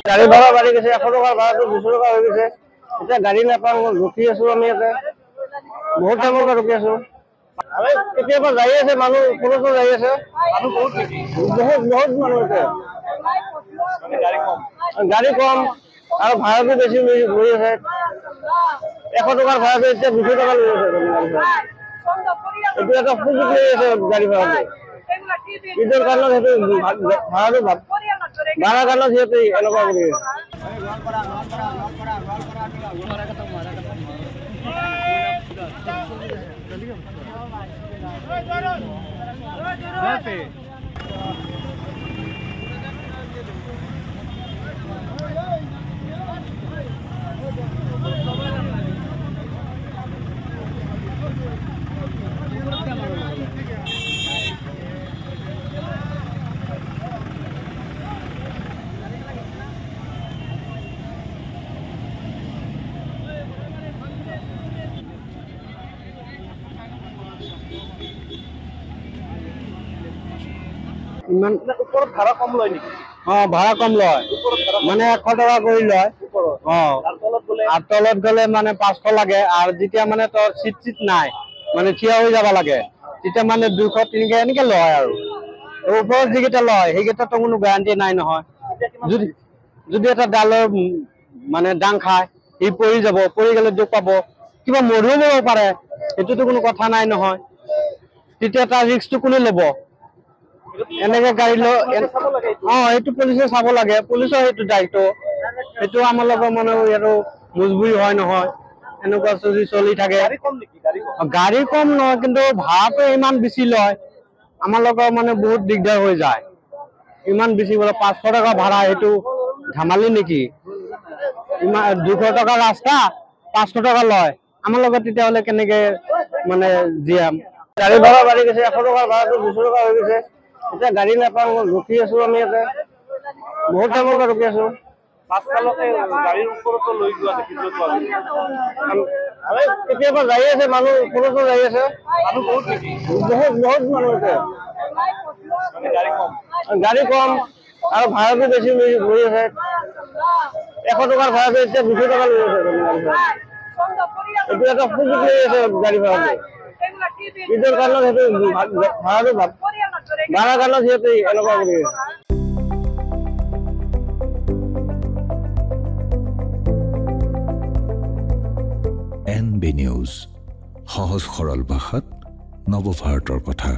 গাড়ী ভাড়া বাঢ়ি গৈছে 100 টকাৰ ভাড়াটো 200 টকা হৈ গৈছে এতিয়া গাড়ী নাপাওঁ ৰখি আছো আমি ইয়াতে বহুত টাইমৰ পৰা ৰখি আছো আৰে কেতিয়াবা যাই আছে মানুহ পুৰুষো যাই আছে মানুহ বহুত মানুহ আছে গাড়ী কম আৰু ভাড়াটো বেছি লৈ আছে 100 টকাৰ ভাড়াটো এতিয়া 200 টকা লৈ আছে এইটো এটা সুযোগ লৈ আছে গাড়ী ভাড়াটো ঈদৰ কাৰণত সেইটো ভাড়াটো ভাড়া কাৰণত সিহঁতে এনেকুৱা কৰি ইমান ওপৰত ভাড়া কম লয় নেকি ভাড়া কম লয় মানে 100 টকা কৰি লয় আর তলত গলে মানে 500 লাগে আর যেতিয়া মানে তোর সিট নাই মানে থিয়া হৈ যাব লাগে তেতিয়া মানে 200 300 এনেকে লয় আৰু ওপৰত যিকেইটা লয় সেইকেইটা তো কোনো গ্যাৰান্টি নাই নহয় যদি এটা ডালৰ মানে ডাং খায় এই পৰি যাব পৰি গলে দুখ পাব কিবা মৰিও যাব পাৰে এটোতো কোনো কথা নাই নহয় তেতিয়া তাৰ ৰিস্কটো কোনে ল'ব এনেকে গাড়ী ল এইটো পুলিচে চাব লাগে পুলিচৰ এইটো দায়িত্ব এইটো আমাৰ লগত মানে আৰু মজবুৰি হয় নহয় এনেকুৱা চলি থাকে গাড়ী কম নহয় কিন্তু ভাড়াটো ইমান বেছি লয় আমাৰ লগত মানে বহুত দিগদাৰ হৈ যায় ইমান বেছি বলে 500 টকা ভাড়া এইটো ধেমালি নেকি ইমান 200 টকা ৰাস্তা 500 টকা লয় আমাৰ লগত তেতিয়া হলে কেনেকে মানে জিয়াম গাড়ী ভাড়া বাঢ়ি গৈছে 100 টকাৰ ভাড়াটো 200 টকা হৈ গৈছে এতিয়া গাড়ী নাপাওঁ ৰখি আছো আমি ইয়াতে বহুত টাইমৰ পৰা ৰখি আছো গাড়ীৰ ওপৰতো লৈ যোৱা আৰে কেতিয়াবা যাই আছে মানুহ পুৰুষো যাই আছে মানুহ বহুত মানুহ আছে গাড়ী কম আৰু ভাড়াটো বেছি লৈ আছে 100 টকাৰ ভাড়াটো এতিয়া 200 টকা লৈ আছে এইটো এটা সুযোগ লৈ আছে গাড়ী ভাড়াটো ঈদৰ কাৰণত সেইটো ভাড়াটো ভাড়া কাৰণত সিহঁতে এনেকুৱা কৰি NB নিউজ সহজ সৰল ভাষাত নৱভাৰতৰ কথা।